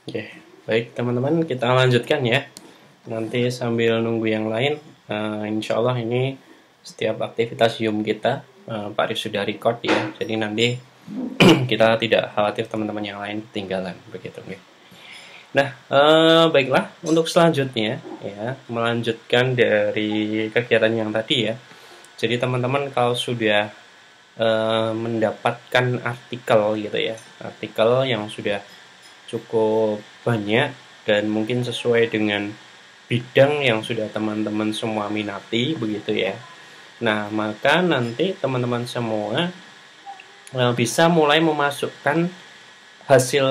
Oke, baik teman-teman, kita lanjutkan ya. Nanti sambil nunggu yang lain, insya Allah ini setiap aktivitas Zoom kita, Pak Arif sudah record ya. Jadi nanti kita tidak khawatir teman-teman yang lain ketinggalan, begitu. Oke. Nah, baiklah untuk selanjutnya ya, melanjutkan dari kegiatan yang tadi ya. Jadi teman-teman kalau sudah mendapatkan artikel gitu ya, artikel yang sudah cukup banyak dan mungkin sesuai dengan bidang yang sudah teman-teman semua minati begitu ya. Nah, maka nanti teman-teman semua bisa mulai memasukkan hasil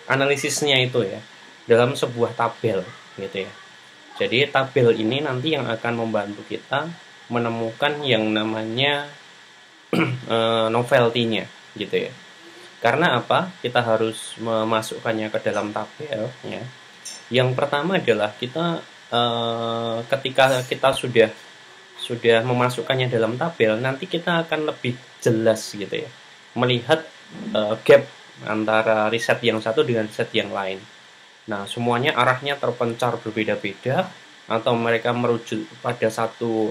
analisisnya itu ya dalam sebuah tabel gitu ya. Jadi tabel ini nanti yang akan membantu kita menemukan yang namanya novelty-nya gitu ya. Karena apa? Kita harus memasukkannya ke dalam tabel ya. Yang pertama adalah kita ketika kita sudah memasukkannya dalam tabel, nanti kita akan lebih jelas gitu ya, melihat gap antara riset yang satu dengan riset yang lain. Nah, semuanya arahnya terpencar berbeda-beda atau mereka merujuk pada satu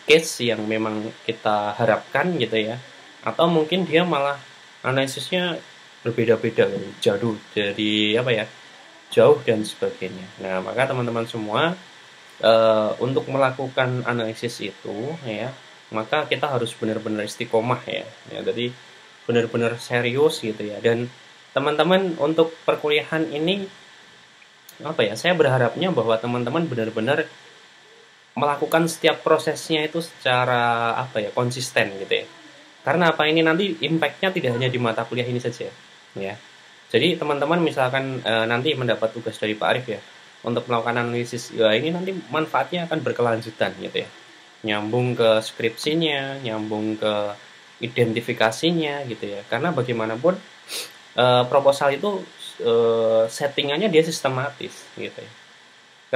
case yang memang kita harapkan gitu ya. Atau mungkin dia malah analisisnya berbeda-beda, jauh dari jauh dan sebagainya. Nah, maka teman-teman semua untuk melakukan analisis itu ya, maka kita harus benar-benar istiqomah ya. Jadi benar-benar serius gitu ya. Dan teman-teman untuk perkuliahan ini saya berharapnya bahwa teman-teman benar-benar melakukan setiap prosesnya itu secara konsisten gitu ya. Karena ini nanti impact-nya tidak hanya di mata kuliah ini saja ya. Jadi teman-teman misalkan nanti mendapat tugas dari Pak Arif ya untuk melakukan analisis ya, ini nanti manfaatnya akan berkelanjutan gitu ya. Nyambung ke skripsinya, nyambung ke identifikasinya gitu ya. Karena bagaimanapun proposal itu settingannya dia sistematis gitu ya.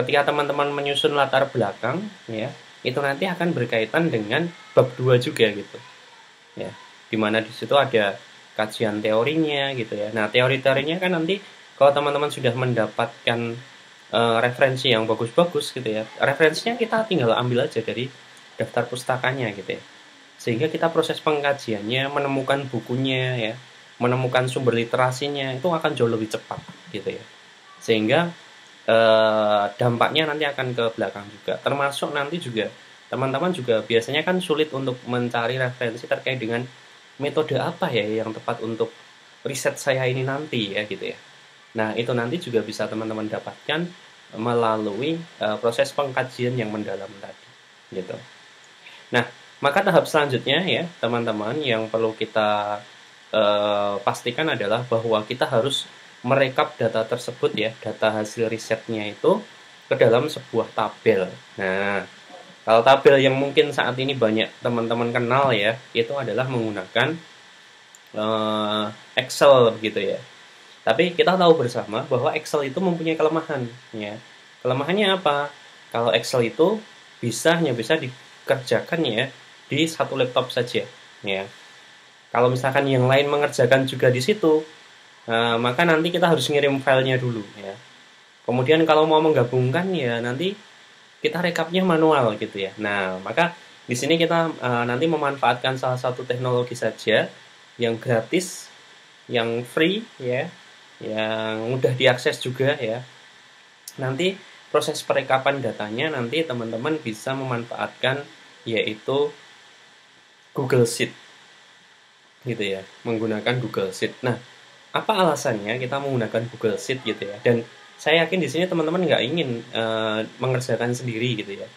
Ketika teman-teman menyusun latar belakang ya, itu nanti akan berkaitan dengan bab 2 juga gitu. Ya, dimana di situ ada kajian teorinya gitu ya. Nah, teori-teorinya kan nanti kalau teman-teman sudah mendapatkan referensi yang bagus-bagus gitu ya, referensinya kita tinggal ambil aja dari daftar pustakanya gitu ya. Sehingga kita proses pengkajiannya, menemukan bukunya ya, menemukan sumber literasinya itu akan jauh lebih cepat gitu ya. Sehingga dampaknya nanti akan ke belakang juga. Termasuk nanti juga teman-teman juga biasanya kan sulit untuk mencari referensi terkait dengan metode apa ya yang tepat untuk riset saya ini nanti ya gitu ya. Nah, itu nanti juga bisa teman-teman dapatkan melalui proses pengkajian yang mendalam tadi gitu. Nah, maka tahap selanjutnya ya teman-teman yang perlu kita pastikan adalah bahwa kita harus merekap data tersebut ya, data hasil risetnya itu ke dalam sebuah tabel. Nah, kalau tabel yang mungkin saat ini banyak teman-teman kenal ya, itu adalah menggunakan Excel gitu ya. Tapi kita tahu bersama bahwa Excel itu mempunyai kelemahan ya. Kelemahannya apa? Kalau Excel itu hanya bisa dikerjakan ya di satu laptop saja ya. Kalau misalkan yang lain mengerjakan juga di situ, maka nanti kita harus ngirim filenya dulu ya. Kemudian kalau mau menggabungkan ya nanti kita rekapnya manual gitu ya. Nah, maka di sini kita nanti memanfaatkan salah satu teknologi saja yang gratis, yang free ya, yang mudah diakses juga ya. Nanti proses perekapan datanya nanti teman-teman bisa memanfaatkan yaitu Google Sheet gitu ya, menggunakan Google Sheet. Nah, apa alasannya kita menggunakan Google Sheet gitu ya? Dan saya yakin di sini teman-teman nggak ingin mengerjakan sendiri gitu ya.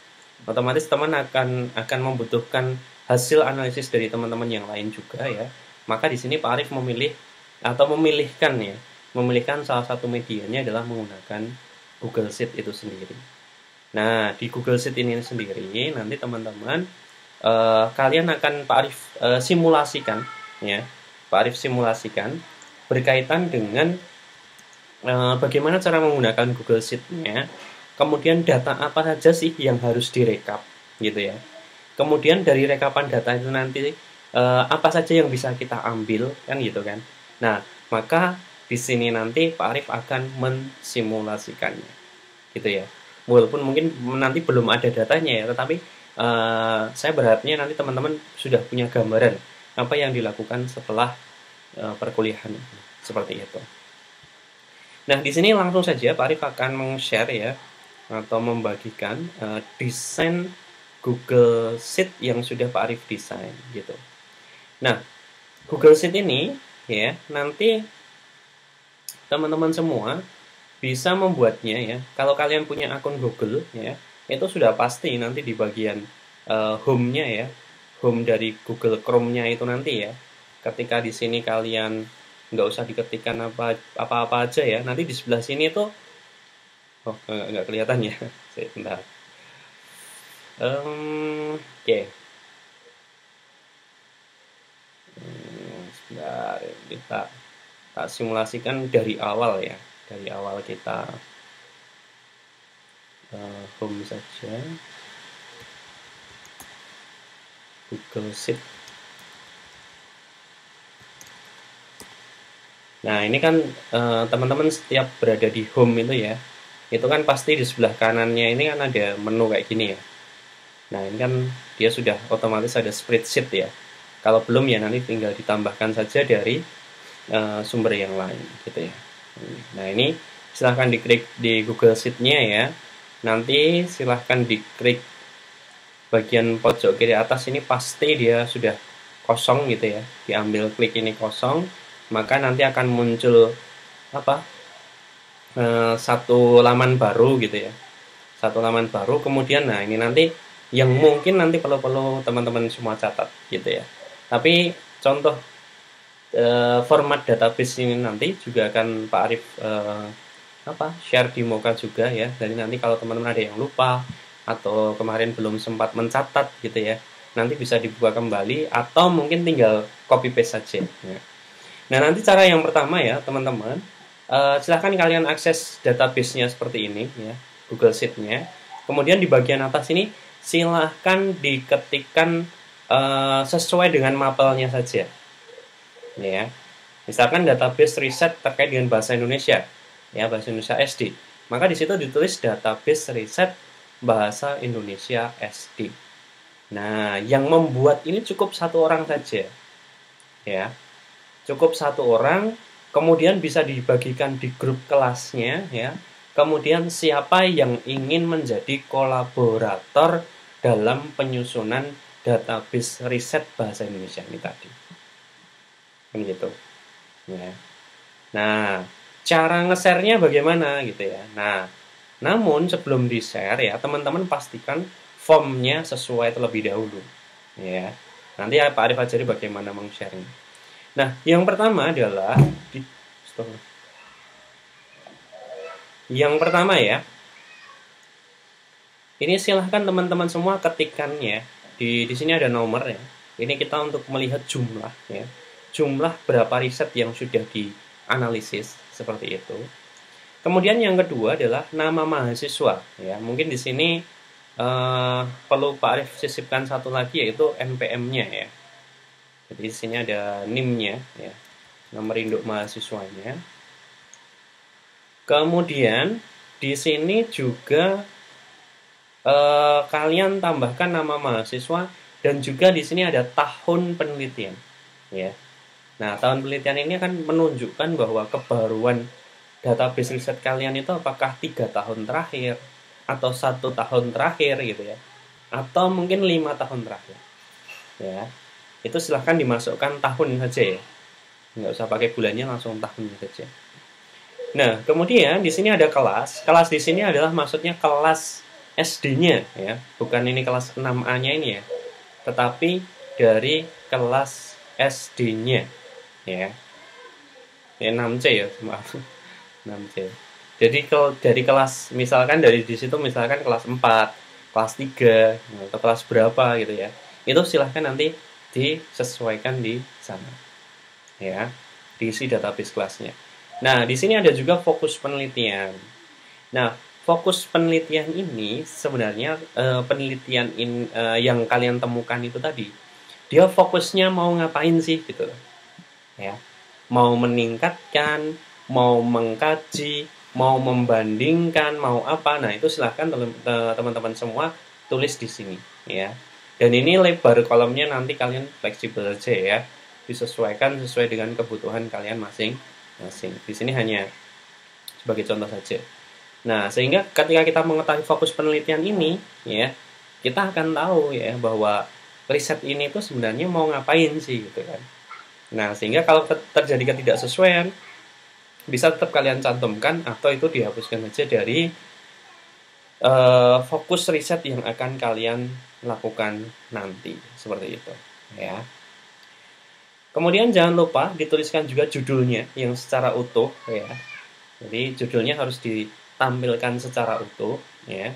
Otomatis teman akan membutuhkan hasil analisis dari teman-teman yang lain juga ya. Maka di sini Pak Arif memilihkan salah satu medianya adalah menggunakan Google Sheet itu sendiri. Nah, di Google Sheet ini sendiri nanti teman-teman kalian akan Pak Arif simulasikan ya. Pak Arif simulasikan berkaitan dengan bagaimana cara menggunakan Google Sheet-nya, kemudian data apa saja sih yang harus direkap gitu ya. Kemudian dari rekapan data itu nanti apa saja yang bisa kita ambil kan gitu kan. Nah, maka di sini nanti Pak Arif akan mensimulasikannya, gitu ya. Walaupun mungkin nanti belum ada datanya ya, tetapi saya berharapnya nanti teman-teman sudah punya gambaran apa yang dilakukan setelah perkuliahan seperti itu. Nah, di sini langsung saja Pak Arif akan meng-share ya atau membagikan desain Google Sheet yang sudah Pak Arif desain gitu. Nah, Google Sheet ini ya nanti teman-teman semua bisa membuatnya ya. Kalau kalian punya akun Google ya, itu sudah pasti nanti di bagian home-nya ya, home dari Google Chrome-nya itu nanti ya. Ketika di sini kalian nggak usah diketikkan apa-apa aja ya, nanti di sebelah sini tuh nggak kelihatan ya. Bentar. Oke. Sebentar, kita simulasikan dari awal ya, dari awal kita home saja, Google Sheet. Nah, ini kan teman-teman setiap berada di home itu ya, itu kan pasti di sebelah kanannya ini kan ada menu kayak gini ya. Nah, ini kan dia sudah otomatis ada spreadsheet ya. Kalau belum ya nanti tinggal ditambahkan saja dari sumber yang lain gitu ya. Nah, ini silahkan diklik di Google Sheet-nya ya. Nanti silahkan diklik bagian pojok kiri atas ini, pasti dia sudah kosong gitu ya. Diambil klik ini kosong, maka nanti akan muncul apa? Satu laman baru gitu ya. Satu laman baru, kemudian nah ini nanti yang mungkin nanti perlu teman-teman semua catat gitu ya. Tapi contoh format database ini nanti juga akan Pak Arif share di Moka juga ya. Jadi nanti kalau teman-teman ada yang lupa atau kemarin belum sempat mencatat gitu ya, nanti bisa dibuka kembali atau mungkin tinggal copy paste saja ya. Nah, nanti cara yang pertama ya teman-teman, silahkan kalian akses database-nya seperti ini ya, Google Sheet-nya. Kemudian di bagian atas ini silahkan diketikkan sesuai dengan mapelnya saja ya. Misalkan database riset terkait dengan bahasa Indonesia ya, bahasa Indonesia SD, maka di situ ditulis database riset bahasa Indonesia SD. Nah, yang membuat ini cukup satu orang saja ya, cukup satu orang. Kemudian bisa dibagikan di grup kelasnya ya. Kemudian siapa yang ingin menjadi kolaborator dalam penyusunan database riset bahasa Indonesia ini tadi, kan gitu ya. Nah, cara nge-share-nya bagaimana gitu ya. Nah, namun sebelum di-share ya, teman-teman pastikan formnya sesuai terlebih dahulu ya. Nanti Pak Arif ajari bagaimana meng-share-nya. Nah, yang pertama adalah yang pertama ya, ini silahkan teman-teman semua ketikkannya di sini ada nomor ya. Ini kita untuk melihat jumlah ya, jumlah berapa riset yang sudah dianalisis seperti itu. Kemudian yang kedua adalah nama mahasiswa ya. Mungkin di sini perlu Pak Arif sisipkan satu lagi, yaitu NPM-nya ya. Jadi di sini ada NIM-nya ya, nomor induk mahasiswanya. Kemudian di sini juga kalian tambahkan nama mahasiswa dan juga di sini ada tahun penelitian ya. Nah, tahun penelitian ini akan menunjukkan bahwa kebaruan database riset kalian itu apakah 3 tahun terakhir atau 1 tahun terakhir gitu ya, atau mungkin 5 tahun terakhir ya. Itu silahkan dimasukkan tahun saja ya, nggak usah pakai bulannya, langsung tahun saja. Nah, kemudian di sini ada kelas di sini adalah maksudnya kelas SD-nya ya, bukan ini kelas 6A-nya ini ya, tetapi dari kelas SD-nya ya. 6C ya, maaf. 6C. Jadi kalau dari kelas, misalkan dari di situ misalkan kelas 4, kelas 3, atau kelas berapa gitu ya. Itu silahkan nanti disesuaikan di sana. Ya, diisi database kelasnya. Nah, di sini ada juga fokus penelitian. Nah, fokus penelitian ini sebenarnya penelitian yang kalian temukan itu tadi, dia fokusnya mau ngapain sih gitu ya. Mau meningkatkan, mau mengkaji, mau membandingkan, mau apa. Nah, itu silahkan teman-teman semua tulis di sini ya. Dan ini lebar kolomnya nanti kalian fleksibel aja ya. Disesuaikan sesuai dengan kebutuhan kalian masing-masing. Di sini hanya sebagai contoh saja. Nah, sehingga ketika kita mengetahui fokus penelitian ini ya, kita akan tahu ya bahwa riset ini tuh sebenarnya mau ngapain sih gitu kan. Nah, sehingga kalau terjadi ketidaksesuaian bisa tetap kalian cantumkan atau itu dihapuskan aja dari fokus riset yang akan kalian lakukan nanti, seperti itu ya. Kemudian jangan lupa dituliskan juga judulnya yang secara utuh ya. Jadi judulnya harus ditampilkan secara utuh ya.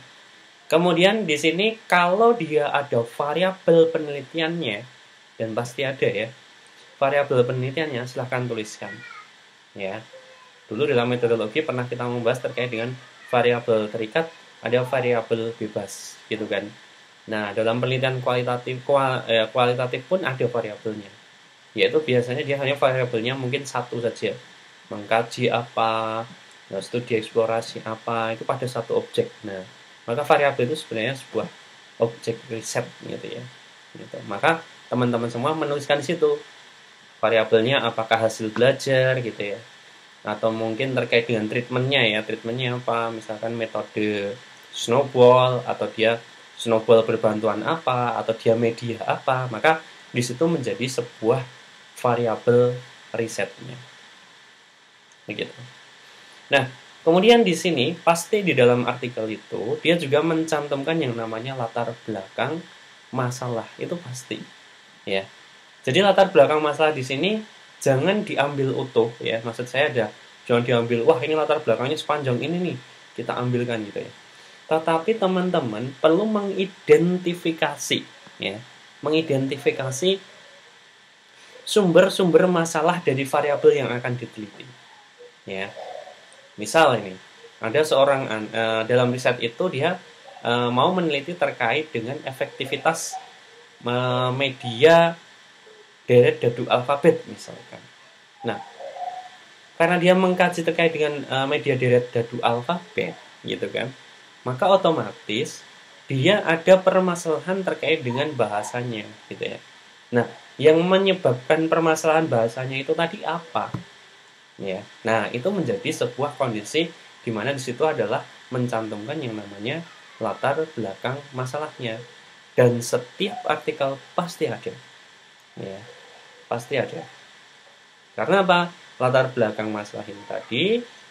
Kemudian di sini kalau dia ada variabel penelitiannya, dan pasti ada ya variabel penelitiannya, silahkan tuliskan ya. Dulu dalam metodologi pernah kita membahas terkait dengan variabel terikat, ada variabel bebas gitu kan. Nah, dalam penelitian kualitatif pun ada variabelnya, yaitu biasanya dia hanya variabelnya mungkin satu saja, mengkaji apa, studi eksplorasi apa, itu pada satu objek. Nah, maka variabel itu sebenarnya sebuah objek riset gitu ya. Gitu. Maka teman-teman semua menuliskan di situ variabelnya apakah hasil belajar gitu ya, atau mungkin terkait dengan treatmentnya ya, treatmentnya apa, misalkan metode snowball, atau dia snowball berbantuan apa, atau dia media apa, maka di situ menjadi sebuah variabel risetnya begitu. Nah, kemudian di sini pasti di dalam artikel itu dia juga mencantumkan yang namanya latar belakang masalah, itu pasti ya. Jadi latar belakang masalah di sini jangan diambil utuh ya, maksud saya jangan diambil wah ini latar belakangnya sepanjang ini nih kita ambilkan gitu ya. Tetapi teman-teman perlu mengidentifikasi ya, mengidentifikasi sumber-sumber masalah dari variabel yang akan diteliti ya. Misal ini ada seorang dalam riset itu dia mau meneliti terkait dengan efektivitas media deret dadu alfabet misalkan. Nah, karena dia mengkaji terkait dengan media deret dadu alfabet gitu kan, maka otomatis dia ada permasalahan terkait dengan bahasanya gitu ya. Nah, yang menyebabkan permasalahan bahasanya itu tadi apa? Ya. Nah, itu menjadi sebuah kondisi di mana di situ adalah mencantumkan yang namanya latar belakang masalahnya. Dan setiap artikel pasti ada. Ya, pasti ada. Karena apa? Latar belakang masalah ini tadi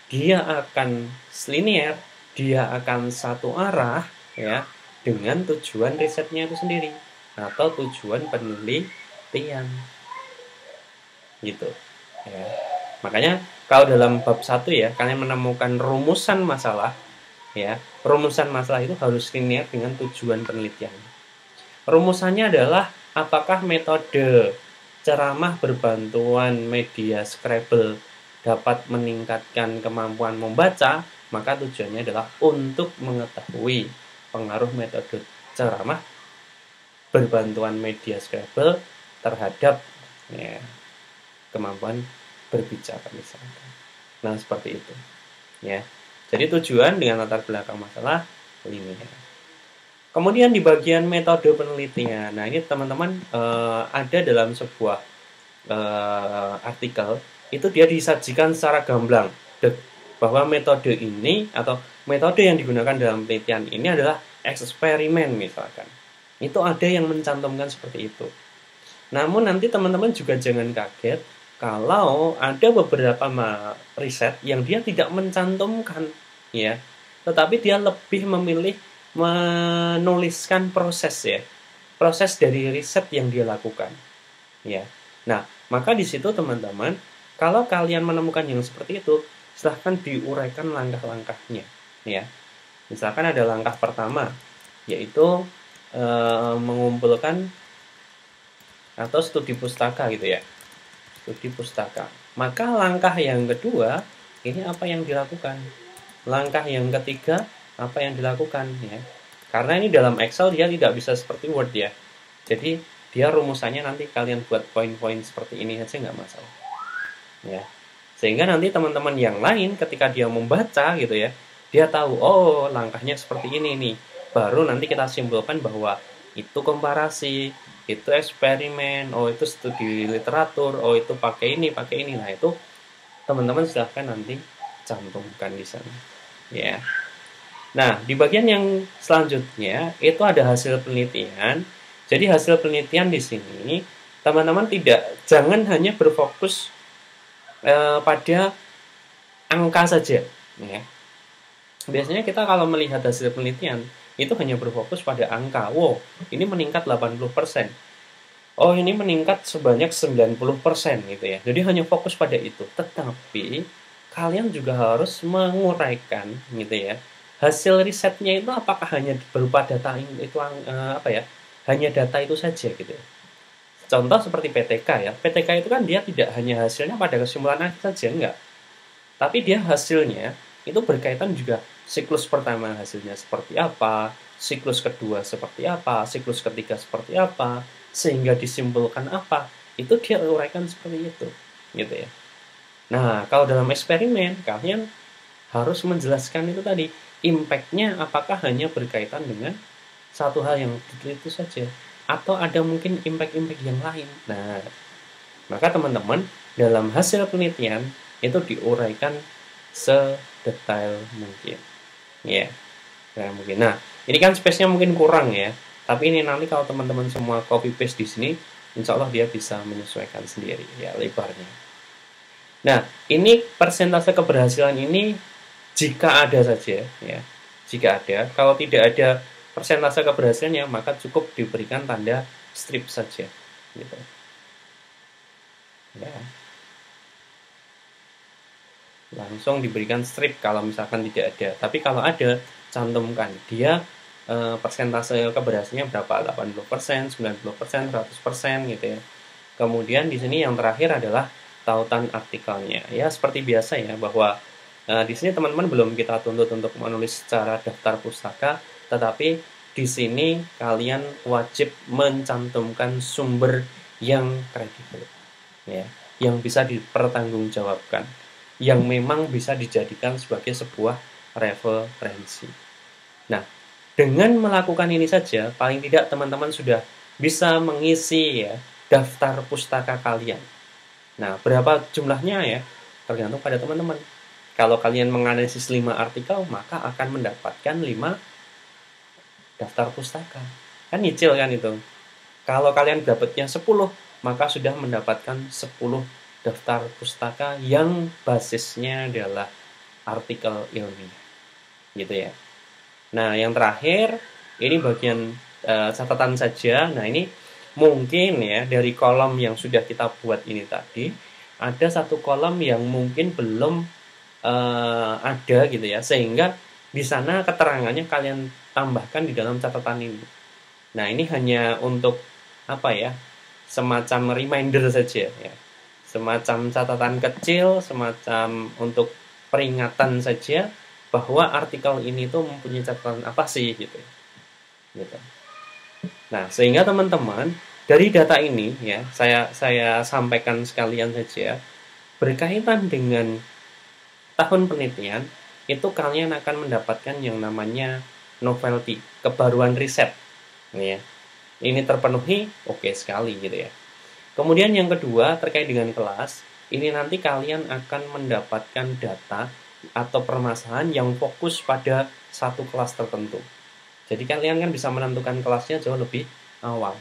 dia akan linear, dia akan satu arah ya dengan tujuan risetnya itu sendiri atau tujuan penelitian. Gitu. Ya. Makanya kalau dalam bab 1 ya, kalian menemukan rumusan masalah ya. Rumusan masalah itu harus linear dengan tujuan penelitian. Rumusannya adalah apakah metode ceramah berbantuan media Scrabble dapat meningkatkan kemampuan membaca, maka tujuannya adalah untuk mengetahui pengaruh metode ceramah berbantuan media Scrabble terhadap ya, kemampuan berbicara misalkan. Nah, seperti itu. Ya. Jadi tujuan dengan latar belakang masalah linear. Kemudian di bagian metode penelitian, nah ini teman-teman ada dalam sebuah artikel itu dia disajikan secara gamblang bahwa metode ini atau metode yang digunakan dalam penelitian ini adalah eksperimen misalkan. Itu ada yang mencantumkan seperti itu. Namun nanti teman-teman juga jangan kaget kalau ada beberapa riset yang dia tidak mencantumkan ya, tetapi dia lebih memilih menuliskan proses ya, proses dari riset yang dia lakukan ya. Nah, maka di situ teman-teman kalau kalian menemukan yang seperti itu, silahkan diuraikan langkah-langkahnya ya. Misalkan ada langkah pertama yaitu mengumpulkan atau studi pustaka gitu ya, studi pustaka. Maka langkah yang kedua ini apa yang dilakukan, langkah yang ketiga apa yang dilakukan ya. Karena ini dalam Excel dia tidak bisa seperti Word ya. Jadi dia rumusannya nanti kalian buat poin-poin seperti ini aja nggak masalah. Ya. Sehingga nanti teman-teman yang lain ketika dia membaca gitu ya, dia tahu oh langkahnya seperti ini nih. Baru nanti kita simpulkan bahwa itu komparasi, itu eksperimen, oh itu studi literatur, oh itu pakai ini, pakai ini. Nah, itu teman-teman silahkan nanti cantumkan di sana. Ya. Nah, di bagian yang selanjutnya itu ada hasil penelitian. Jadi hasil penelitian di sini teman-teman jangan hanya berfokus pada angka saja, ya. Biasanya kita kalau melihat hasil penelitian itu hanya berfokus pada angka. Wow, ini meningkat 80%. Oh, ini meningkat sebanyak 90% gitu ya. Jadi hanya fokus pada itu. Tetapi kalian juga harus menguraikan gitu ya. Hasil risetnya itu apakah hanya berupa data itu hanya data itu saja gitu ya. Contoh seperti PTK ya. PTK itu kan dia tidak hanya hasilnya pada kesimpulan akhir saja, enggak. Tapi dia hasilnya itu berkaitan juga siklus pertama hasilnya seperti apa, siklus kedua seperti apa, siklus ketiga seperti apa, sehingga disimpulkan apa. Itu dia uraikan seperti itu, gitu ya. Nah, kalau dalam eksperimen kalian harus menjelaskan itu tadi, impact-nya apakah hanya berkaitan dengan satu hal yang diteliti saja, atau ada mungkin impact-impact yang lain. Nah, maka teman-teman dalam hasil penelitian itu diuraikan sedetail mungkin. Ya, mungkin. Nah, ini kan space-nya mungkin kurang ya. Tapi ini nanti kalau teman-teman semua copy paste di sini, insya Allah dia bisa menyesuaikan sendiri ya lebarnya. Nah, ini persentase keberhasilan ini jika ada saja ya. Jika ada, kalau tidak ada persentase keberhasilannya maka cukup diberikan tanda strip saja gitu. Ya. Langsung diberikan strip kalau misalkan tidak ada. Tapi kalau ada, cantumkan dia persentase keberhasilannya berapa, 80%, 90%, 100% gitu ya. Kemudian di sini yang terakhir adalah tautan artikelnya. Ya seperti biasa ya, bahwa di sini teman-teman belum kita tuntut untuk menulis secara daftar pustaka, tetapi di sini kalian wajib mencantumkan sumber yang kredibel, ya, yang bisa dipertanggungjawabkan, yang memang bisa dijadikan sebagai sebuah referensi. Nah, dengan melakukan ini saja, paling tidak teman-teman sudah bisa mengisi ya daftar pustaka kalian. Nah, berapa jumlahnya ya? Tergantung pada teman-teman. Kalau kalian menganalisis 5 artikel, maka akan mendapatkan 5 daftar pustaka. Kan nyicil kan itu. Kalau kalian dapatnya 10, maka sudah mendapatkan 10 daftar pustaka yang basisnya adalah artikel ilmiah. Gitu ya. Nah, yang terakhir, ini bagian catatan saja. Nah, ini mungkin ya dari kolom yang sudah kita buat ini tadi, ada satu kolom yang mungkin belum ada gitu ya, sehingga di sana keterangannya kalian tambahkan di dalam catatan ini. Nah, ini hanya untuk apa ya, semacam reminder saja ya, semacam catatan kecil, semacam untuk peringatan saja bahwa artikel ini tuh mempunyai catatan apa sih gitu. Nah, sehingga teman-teman dari data ini ya, saya sampaikan sekalian saja, berkaitan dengan tahun penelitian itu kalian akan mendapatkan yang namanya novelty, kebaruan riset. Ya. Ini terpenuhi, oke sekali gitu ya. Kemudian yang kedua terkait dengan kelas, ini nanti kalian akan mendapatkan data atau permasalahan yang fokus pada satu kelas tertentu. Jadi kalian kan bisa menentukan kelasnya jauh lebih awal.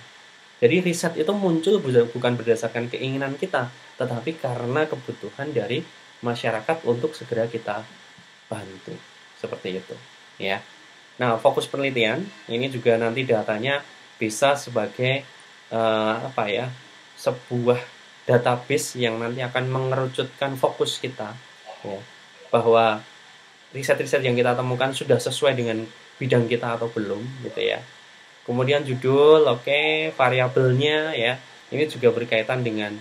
Jadi riset itu muncul bukan berdasarkan keinginan kita, tetapi karena kebutuhan dari masyarakat untuk segera kita bantu. Seperti itu, ya. Nah, fokus penelitian ini juga nanti datanya bisa sebagai sebuah database yang nanti akan mengerucutkan fokus kita, ya, bahwa riset-riset yang kita temukan sudah sesuai dengan bidang kita atau belum, gitu ya. Kemudian judul, variabelnya ya, ini juga berkaitan dengan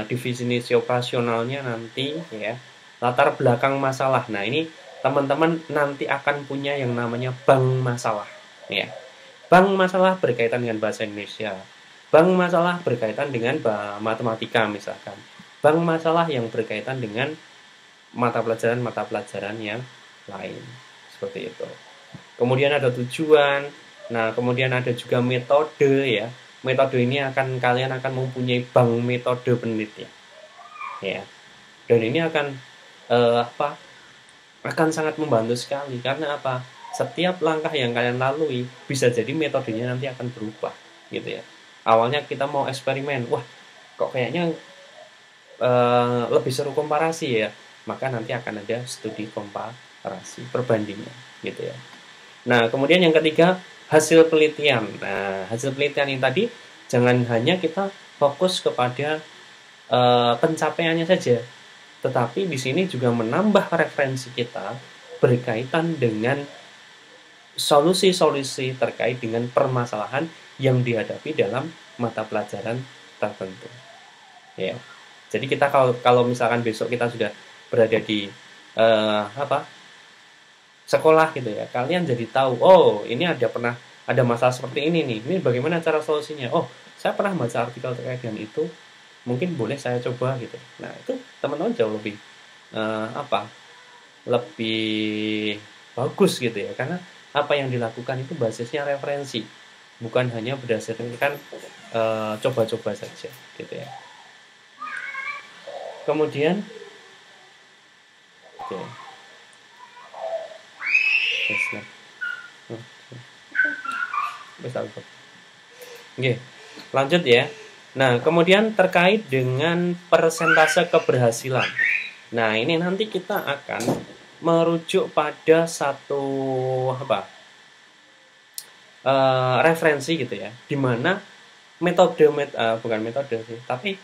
definisi operasionalnya nanti ya, latar belakang masalah. Nah, ini teman-teman nanti akan punya yang namanya bank masalah ya. Bank masalah berkaitan dengan bahasa Indonesia, bank masalah berkaitan dengan matematika misalkan, bank masalah yang berkaitan dengan mata pelajaran yang lain, seperti itu. Kemudian ada tujuan. Nah, kemudian ada juga metode ya. Metode ini kalian akan mempunyai bank metode penelitian ya. Dan ini akan apa? Akan sangat membantu sekali karena apa? Setiap langkah yang kalian lalui bisa jadi metodenya nanti akan berubah gitu ya. Awalnya kita mau eksperimen, wah kok kayaknya lebih seru komparasi ya, maka nanti akan ada studi komparasi perbandingan gitu ya. Nah, kemudian yang ketiga, hasil penelitian. Nah, hasil penelitian ini tadi jangan hanya kita fokus kepada pencapaiannya saja, tetapi di sini juga menambah referensi kita berkaitan dengan solusi-solusi terkait dengan permasalahan yang dihadapi dalam mata pelajaran tertentu. Ya. Jadi kita kalau misalkan besok kita sudah berada di sekolah gitu ya, kalian jadi tahu, oh ini ada masalah seperti ini nih, ini bagaimana cara solusinya. Oh, saya pernah baca artikel terkait dengan itu, mungkin boleh saya coba gitu. Nah itu teman-teman jauh lebih lebih bagus gitu ya, karena apa yang dilakukan itu basisnya referensi, bukan hanya berdasarkan coba-coba saja gitu ya. Kemudian oke. Oke, lanjut ya. Nah, kemudian terkait dengan persentase keberhasilan. Nah, ini nanti kita akan merujuk pada satu referensi gitu ya, di mana bukan metode sih, tapi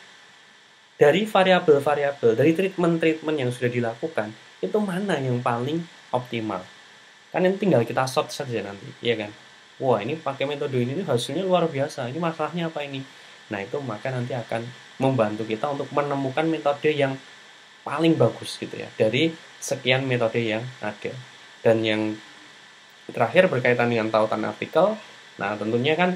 dari variabel-variabel, dari treatment-treatment yang sudah dilakukan, itu mana yang paling optimal. Kan ini tinggal kita short saja nanti, ya kan? Wah, ini pakai metode ini hasilnya luar biasa, ini masalahnya apa ini? Nah, itu maka nanti akan membantu kita untuk menemukan metode yang paling bagus gitu ya, dari sekian metode yang ada. Dan yang terakhir berkaitan dengan tautan artikel, nah tentunya kan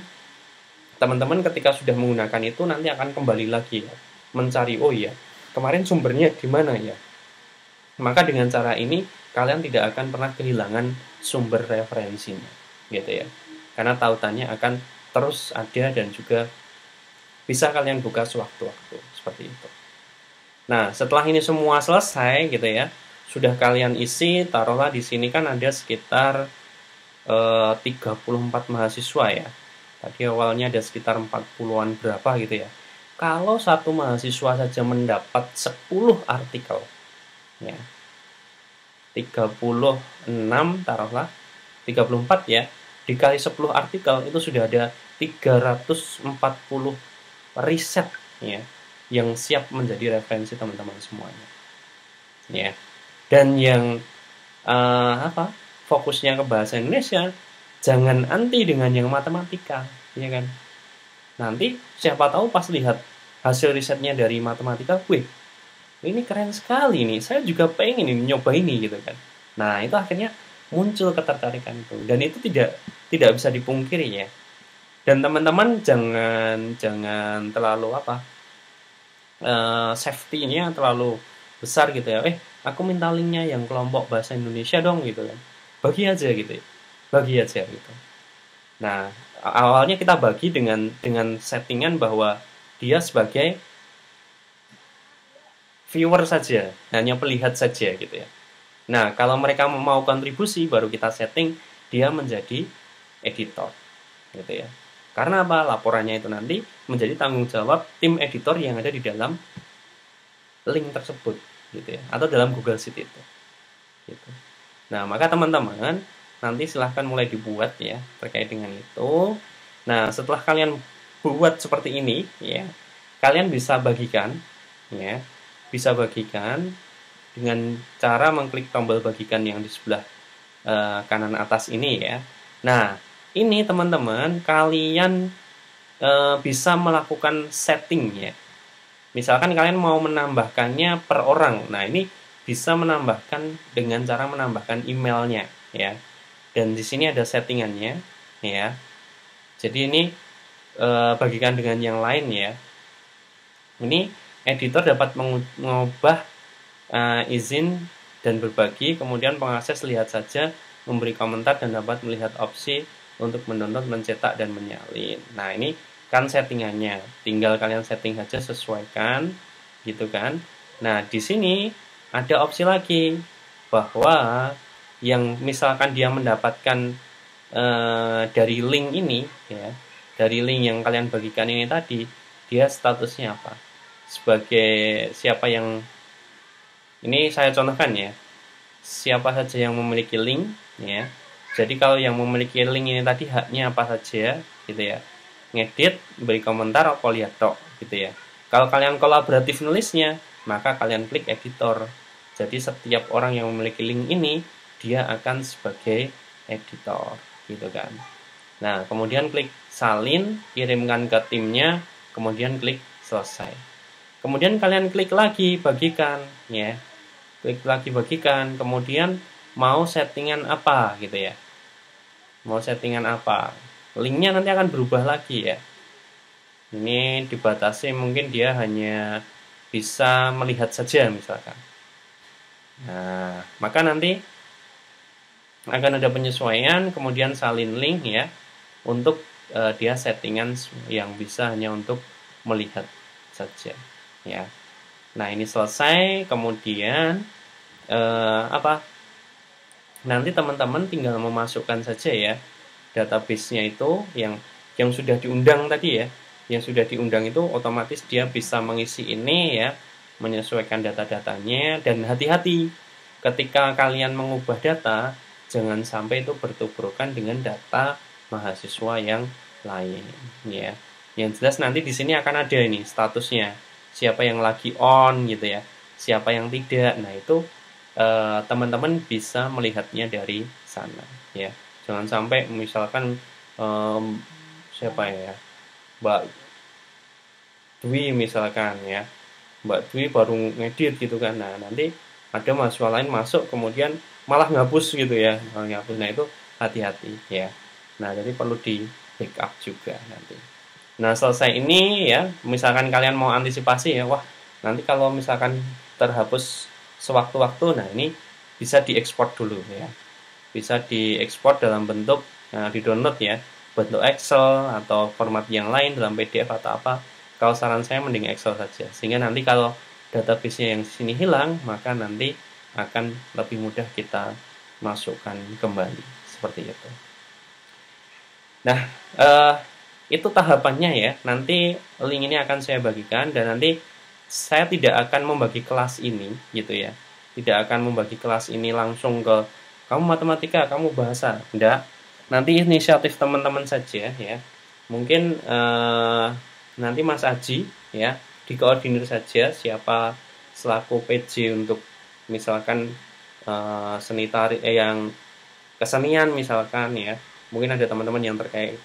teman-teman ketika sudah menggunakan itu nanti akan kembali lagi ya, mencari, oh iya, kemarin sumbernya di mana ya. Maka dengan cara ini kalian tidak akan pernah kehilangan sumber referensinya gitu ya, karena tautannya akan terus ada dan juga bisa kalian buka sewaktu-waktu seperti itu. Nah, setelah ini semua selesai gitu ya, sudah kalian isi, taruhlah di sini kan ada sekitar 34 mahasiswa ya. Tadi awalnya ada sekitar 40-an berapa gitu ya. Kalau satu mahasiswa saja mendapat 10 artikel ya, 36 taruhlah 34 ya, dikali 10 artikel itu sudah ada 340 riset ya yang siap menjadi referensi teman-teman semuanya ya. Dan yang fokusnya ke bahasa Indonesia, jangan anti dengan yang matematika ya kan. Nanti siapa tahu pas lihat hasil risetnya dari matematika, wih ini keren sekali nih, saya juga pengen ini nyoba ini gitu kan. Nah itu akhirnya muncul ketertarikan itu, dan itu tidak bisa dipungkiri ya. Dan teman-teman jangan terlalu safety-nya terlalu besar gitu ya. Aku minta linknya yang kelompok bahasa Indonesia dong gitu kan. Bagi aja gitu ya. Bagi aja gitu. Nah, awalnya kita bagi dengan settingan bahwa dia sebagai viewer saja, hanya pelihat saja gitu ya. Nah, kalau mereka mau kontribusi baru kita setting dia menjadi editor gitu ya. Karena apa? Laporannya itu nanti menjadi tanggung jawab tim editor yang ada di dalam link tersebut gitu ya, atau dalam Google Sheet itu gitu. Nah, maka teman-teman nanti silahkan mulai dibuat ya terkait dengan itu. Nah, setelah kalian buat seperti ini ya, kalian bisa bagikan ya, bisa bagikan dengan cara mengklik tombol bagikan yang di sebelah kanan atas ini ya. Nah, ini teman-teman kalian bisa melakukan setting ya. Misalkan kalian mau menambahkannya per orang, nah ini bisa menambahkan dengan cara menambahkan emailnya ya. Dan di sini ada settingannya ya. Jadi ini bagikan dengan yang lain ya. Ini editor dapat mengubah izin dan berbagi, kemudian pengakses lihat saja, memberi komentar, dan dapat melihat opsi untuk mendownload, mencetak, dan menyalin. Nah, ini kan settingannya, tinggal kalian setting saja, sesuaikan gitu kan. Nah, di sini ada opsi lagi bahwa yang misalkan dia mendapatkan dari link ini ya, dari link yang kalian bagikan ini tadi, dia statusnya apa, sebagai siapa yang, ini saya contohkan ya, siapa saja yang memiliki link ya. Jadi kalau yang memiliki link ini tadi haknya apa saja gitu ya, ngedit, beri komentar, atau lihat tok gitu ya. Kalau kalian kolaboratif nulisnya, maka kalian klik editor. Jadi setiap orang yang memiliki link ini, dia akan sebagai editor gitu kan. Nah, kemudian klik salin, kirimkan ke timnya, kemudian klik selesai. Kemudian kalian klik lagi bagikan ya. Klik lagi bagikan, kemudian mau settingan apa gitu ya. Mau settingan apa? Linknya nanti akan berubah lagi ya. Ini dibatasi, mungkin dia hanya bisa melihat saja misalkan. Nah, maka nanti akan ada penyesuaian, kemudian salin link ya, untuk dia settingan yang bisa hanya untuk melihat saja ya. Nah, ini selesai, kemudian apa? Nanti teman-teman tinggal memasukkan saja ya database-nya itu yang sudah diundang tadi ya. Yang sudah diundang itu otomatis dia bisa mengisi ini ya, menyesuaikan data-datanya. Dan hati-hati ketika kalian mengubah data, jangan sampai itu bertuburkan dengan data mahasiswa yang lain ya. Yang jelas nanti di sini akan ada ini statusnya, siapa yang lagi on gitu ya, siapa yang tidak. Nah, itu teman-teman bisa melihatnya dari sana ya. Jangan sampai misalkan siapa ya, Mbak Dwi misalkan ya, Mbak Dwi baru ngedit gitu kan. Nah, nanti ada mahasiswa lain masuk kemudian malah ngapus gitu ya, malah ngapus. Nah, itu hati-hati ya. Nah, jadi perlu di backup juga nanti. Nah, selesai ini ya, misalkan kalian mau antisipasi ya, wah nanti kalau misalkan terhapus sewaktu-waktu, nah ini bisa diekspor dulu ya. Bisa diekspor dalam bentuk di-download ya, bentuk Excel atau format yang lain dalam PDF atau apa. Kalau saran saya mending Excel saja, sehingga nanti kalau database-nya yang sini hilang, maka nanti akan lebih mudah kita masukkan kembali seperti itu. Nah, itu tahapannya ya. Nanti link ini akan saya bagikan, dan nanti saya tidak akan membagi kelas ini gitu ya. Tidak akan membagi kelas ini langsung ke kamu matematika, kamu bahasa. Enggak. Nanti inisiatif teman-teman saja ya. Mungkin nanti Mas Aji ya dikoordinir saja siapa selaku PJ untuk misalkan seni tarik yang kesenian misalkan ya. Mungkin ada teman-teman yang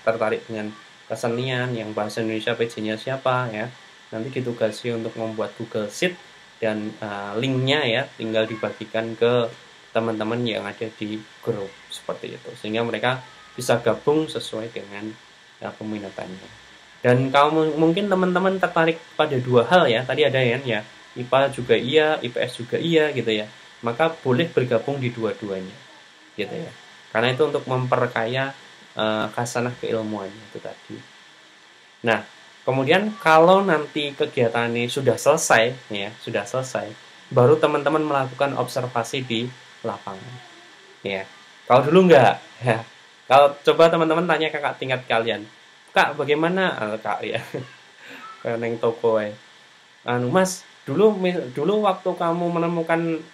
tertarik dengan kesenian, yang bahasa Indonesia PJ-nya siapa ya. Nanti ditugasi untuk membuat Google Sheet, dan linknya ya tinggal dibagikan ke teman-teman yang ada di grup seperti itu, sehingga mereka bisa gabung sesuai dengan peminatannya. Dan kalau mungkin teman-teman tertarik pada dua hal ya, tadi ada ya IPA juga iya, IPS juga iya gitu ya, maka boleh bergabung di dua-duanya gitu ya, karena itu untuk memperkaya khasanah keilmuannya itu tadi. Nah, kemudian kalau nanti kegiatan ini sudah selesai ya, sudah selesai, baru teman-teman melakukan observasi di lapangan ya. Kalau dulu enggak ya. Kalau coba teman-teman tanya kakak tingkat kalian, Kak bagaimana Kak ya kayak neng toko ya, Mas dulu waktu kamu menemukan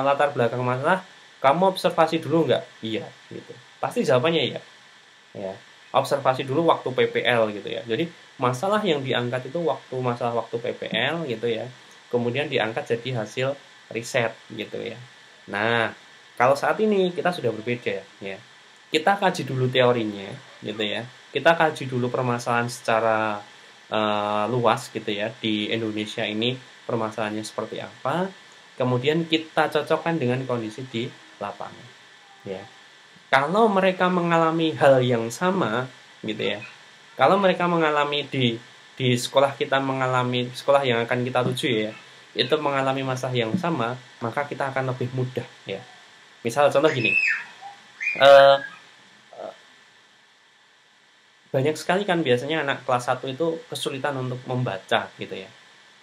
latar belakang masalah, kamu observasi dulu enggak? Iya gitu, pasti jawabannya iya ya. Observasi dulu waktu PPL gitu ya. Jadi masalah yang diangkat itu masalah waktu PPL gitu ya, kemudian diangkat jadi hasil riset gitu ya. Nah, kalau saat ini kita sudah berbeda ya. Kita kaji dulu teorinya gitu ya. Kita kaji dulu permasalahan secara luas gitu ya, di Indonesia ini permasalahannya seperti apa. Kemudian kita cocokkan dengan kondisi di lapangan ya. Kalau mereka mengalami hal yang sama gitu ya, kalau mereka mengalami di di sekolah kita mengalami, sekolah yang akan kita tuju ya, itu mengalami masalah yang sama, maka kita akan lebih mudah ya. Misal contoh gini, eh, banyak sekali kan biasanya anak kelas 1 itu kesulitan untuk membaca gitu ya.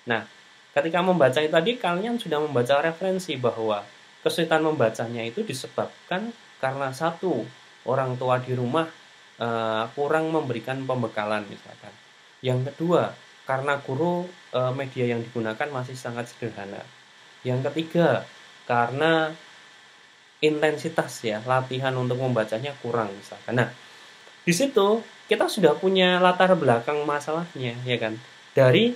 Nah, ketika membaca itu tadi kalian sudah membaca referensi bahwa kesulitan membacanya itu disebabkan karena satu, orang tua di rumah kurang memberikan pembekalan misalkan. Yang kedua, karena guru media yang digunakan masih sangat sederhana. Yang ketiga, karena intensitas ya latihan untuk membacanya kurang misalkan. Nah, di situ kita sudah punya latar belakang masalahnya ya kan, dari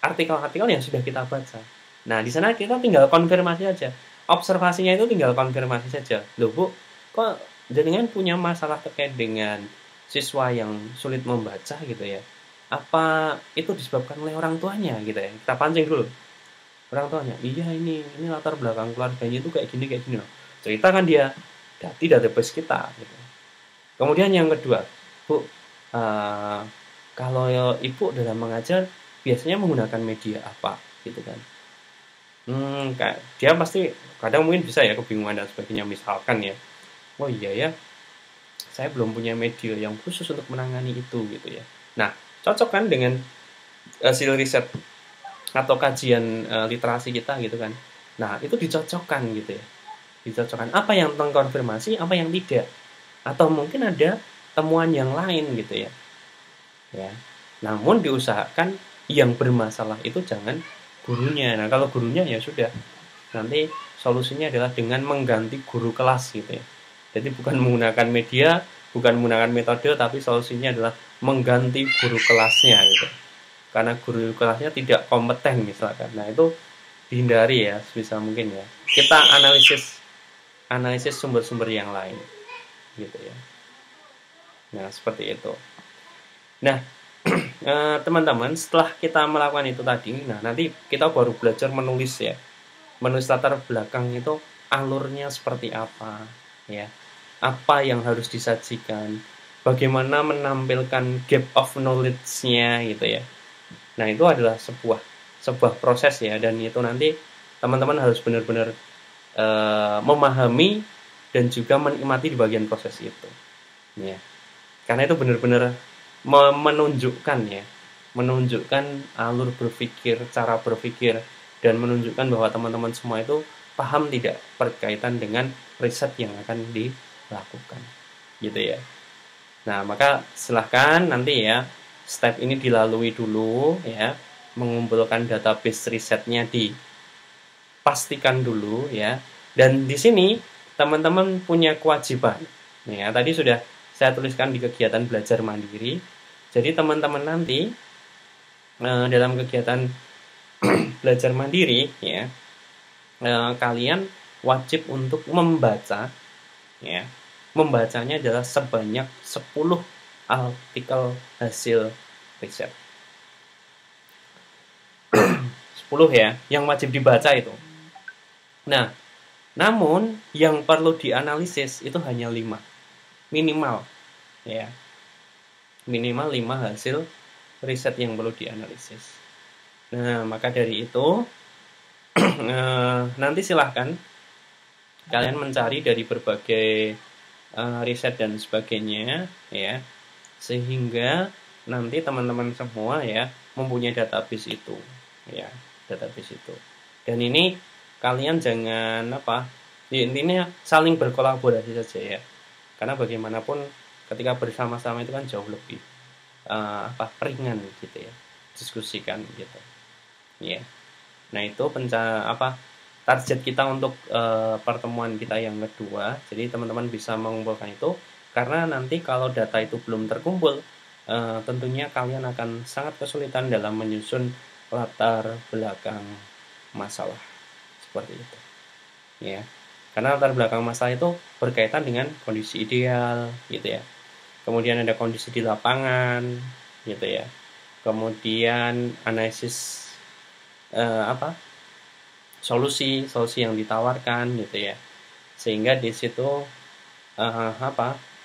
artikel-artikel yang sudah kita baca. Nah, di sana kita tinggal konfirmasi aja. Observasinya itu tinggal konfirmasi saja. Loh Bu, kok jenengan punya masalah terkait dengan siswa yang sulit membaca gitu ya? Apa itu disebabkan oleh orang tuanya gitu ya? Kita pancing dulu. Orang tuanya, iya ini latar belakang keluarganya itu kayak gini loh. Ceritakan dia di database kita gitu. Kemudian yang kedua, Bu, kalau Ibu dalam mengajar biasanya menggunakan media apa gitu kan? Dia pasti kadang mungkin bisa ya kebingungan dan sebagainya, misalkan ya, oh iya ya, saya belum punya media yang khusus untuk menangani itu gitu ya. Nah, cocok kan dengan hasil riset atau kajian literasi kita gitu kan. Nah, itu dicocokkan gitu ya. Dicocokkan apa yang terkonfirmasi, apa yang tidak. Atau mungkin ada temuan yang lain gitu ya. Ya. Namun diusahakan yang bermasalah itu jangan gurunya. Nah, kalau gurunya ya sudah. Nanti solusinya adalah dengan mengganti guru kelas gitu ya. Jadi bukan menggunakan media, bukan menggunakan metode, tapi solusinya adalah mengganti guru kelasnya gitu. Karena guru kelasnya tidak kompeten misalkan. Nah, itu dihindari ya sebisa mungkin ya. Kita analisis sumber-sumber yang lain gitu ya. Nah, seperti itu. Nah, teman-teman, setelah kita melakukan itu tadi, nah nanti kita baru belajar menulis ya. Menulis latar belakang itu alurnya seperti apa ya. Apa yang harus disajikan, bagaimana menampilkan gap of knowledge-nya gitu ya. Nah, itu adalah sebuah proses ya, dan itu nanti teman-teman harus benar-benar memahami dan juga menikmati di bagian proses itu. Ya. Karena itu benar-benar menunjukkan alur berpikir, cara berpikir, dan menunjukkan bahwa teman-teman semua itu paham tidak berkaitan dengan riset yang akan dilakukan gitu ya. Nah, maka silahkan nanti ya step ini dilalui dulu ya, mengumpulkan database risetnya dipastikan dulu ya. Dan di sini teman-teman punya kewajiban ya, tadi sudah saya tuliskan di kegiatan belajar mandiri. Jadi teman-teman nanti dalam kegiatan belajar mandiri ya, kalian wajib untuk membaca ya. Membacanya adalah sebanyak 10 artikel hasil riset. 10 ya, yang wajib dibaca itu. Nah, namun yang perlu dianalisis itu hanya 5. Minimal ya. Minimal 5 hasil riset yang perlu dianalisis. Nah, maka dari itu nanti silahkan kalian mencari dari berbagai riset dan sebagainya ya, sehingga nanti teman-teman semua ya mempunyai database itu ya, database itu. Dan ini kalian jangan intinya saling berkolaborasi saja ya, karena bagaimanapun ketika bersama-sama itu kan jauh lebih ringan gitu ya, diskusikan gitu ya. Nah, itu target kita untuk pertemuan kita yang kedua. Jadi teman-teman bisa mengumpulkan itu, karena nanti kalau data itu belum terkumpul, tentunya kalian akan sangat kesulitan dalam menyusun latar belakang masalah seperti itu ya. Karena latar belakang masalah itu berkaitan dengan kondisi ideal gitu ya. Kemudian ada kondisi di lapangan gitu ya. Kemudian analisis solusi yang ditawarkan gitu ya. Sehingga di situ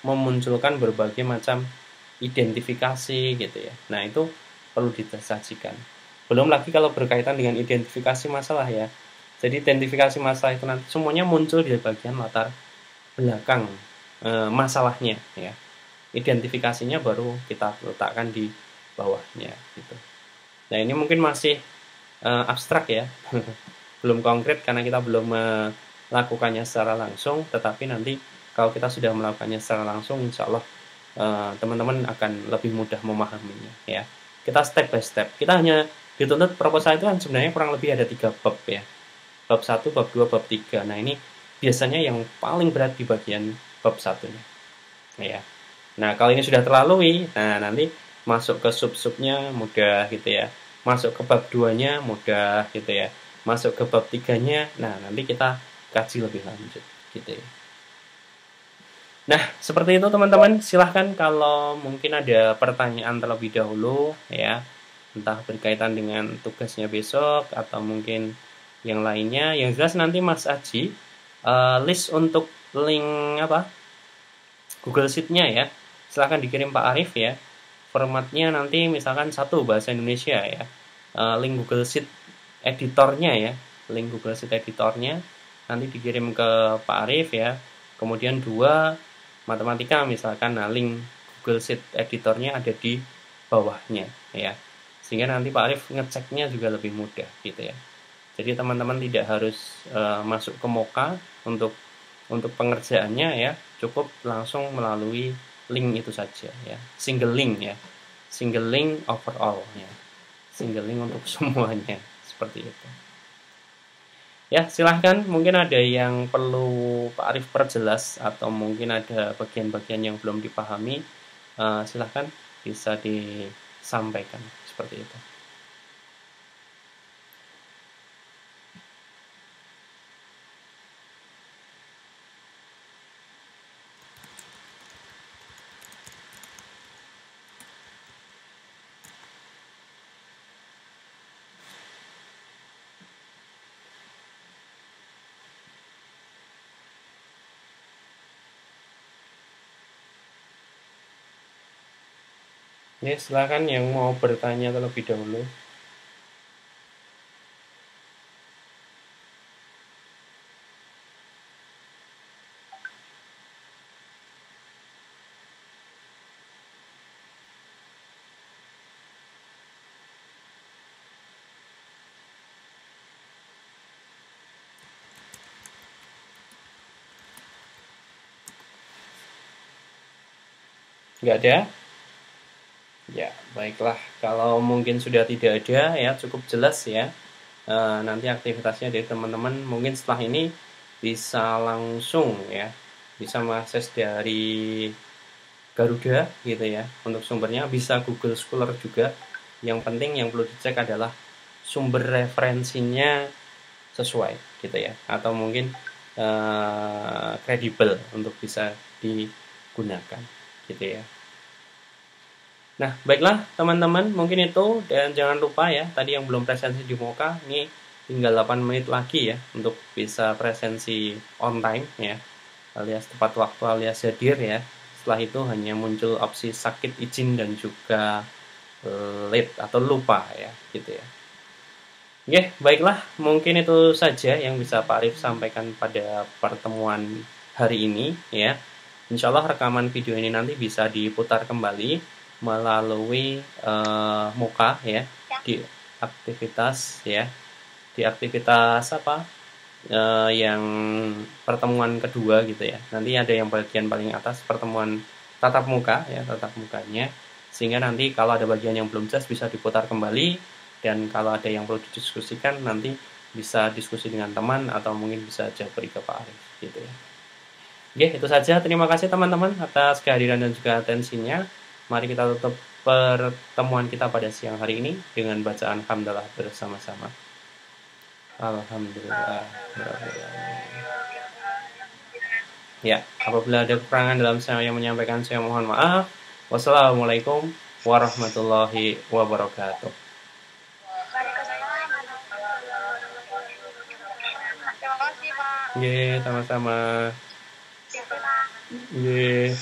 memunculkan berbagai macam identifikasi gitu ya. Nah, itu perlu disajikan. Belum lagi kalau berkaitan dengan identifikasi masalah ya. Jadi identifikasi masalah itu nanti semuanya muncul di bagian latar belakang masalahnya ya. Identifikasinya baru kita letakkan di bawahnya gitu. Nah ini mungkin masih abstrak ya, belum konkret karena kita belum melakukannya secara langsung. Tetapi nanti kalau kita sudah melakukannya secara langsung, insya Allah teman-teman akan lebih mudah memahaminya ya. Kita step by step. Kita hanya dituntut proposal itu kan sebenarnya kurang lebih ada 3 bab ya. Bab 1, bab 2, bab 3. Nah ini biasanya yang paling berat di bagian bab 1-nya ya. Nah kalau ini sudah terlalui, nah nanti masuk ke sub-subnya mudah gitu ya. Masuk ke bab 2-nya mudah gitu ya. Masuk ke bab 3-nya, nah nanti kita kaji lebih lanjut gitu ya. Nah, seperti itu teman-teman. Silahkan kalau mungkin ada pertanyaan terlebih dahulu ya. Entah berkaitan dengan tugasnya besok atau mungkin yang lainnya. Yang jelas nanti Mas Aji list untuk link apa Google Sheet-nya ya. Silahkan dikirim Pak Arif ya. Formatnya nanti misalkan satu bahasa Indonesia ya. Link Google Sheet editornya ya. Link Google Sheet editornya nanti dikirim ke Pak Arif ya. Kemudian 2 matematika misalkan, nah link Google Sheet editornya ada di bawahnya ya. Sehingga nanti Pak Arif ngeceknya juga lebih mudah gitu ya. Jadi teman-teman tidak harus masuk ke Moka untuk pengerjaannya ya, cukup langsung melalui link itu saja ya. Single link ya. Single link overall ya. Single link untuk semuanya seperti itu. Ya, silahkan mungkin ada yang perlu Pak Arif perjelas atau mungkin ada bagian-bagian yang belum dipahami, silahkan bisa disampaikan seperti itu. Ya, silahkan yang mau bertanya terlebih dahulu. Nggak ada? Ya, baiklah. Kalau mungkin sudah tidak ada, ya cukup jelas ya. Nanti aktivitasnya dari teman-teman mungkin setelah ini bisa langsung ya, bisa mengakses dari Garuda gitu ya. Untuk sumbernya bisa Google Scholar juga. Yang penting yang perlu dicek adalah sumber referensinya sesuai gitu ya, atau mungkin kredibel untuk bisa digunakan gitu ya. Nah, baiklah teman-teman, mungkin itu. Dan jangan lupa ya, tadi yang belum presensi di Moka, ini tinggal 8 menit lagi ya untuk bisa presensi on time ya, alias tepat waktu alias hadir ya. Setelah itu hanya muncul opsi sakit izin dan juga late atau lupa ya gitu ya. Oke, baiklah, mungkin itu saja yang bisa Pak Arif sampaikan pada pertemuan hari ini ya. Insya Allah rekaman video ini nanti bisa diputar kembali melalui Moka ya, di aktivitas ya, di aktivitas apa yang pertemuan kedua gitu ya. Nanti ada yang bagian paling atas pertemuan tatap muka ya, tatap mukanya, sehingga nanti kalau ada bagian yang belum jelas bisa diputar kembali, dan kalau ada yang perlu didiskusikan nanti bisa diskusi dengan teman atau mungkin bisa japri ke Pak Arif gitu ya. Oke, itu saja. Terima kasih teman-teman atas kehadiran dan juga atensinya. Mari kita tutup pertemuan kita pada siang hari ini dengan bacaan hamdalah bersama-sama. Alhamdulillah. Ya, apabila ada kekurangan dalam saya menyampaikan, saya mohon maaf. Wassalamualaikum warahmatullahi wabarakatuh. Terima kasih, Pak. Sama-sama. Ye.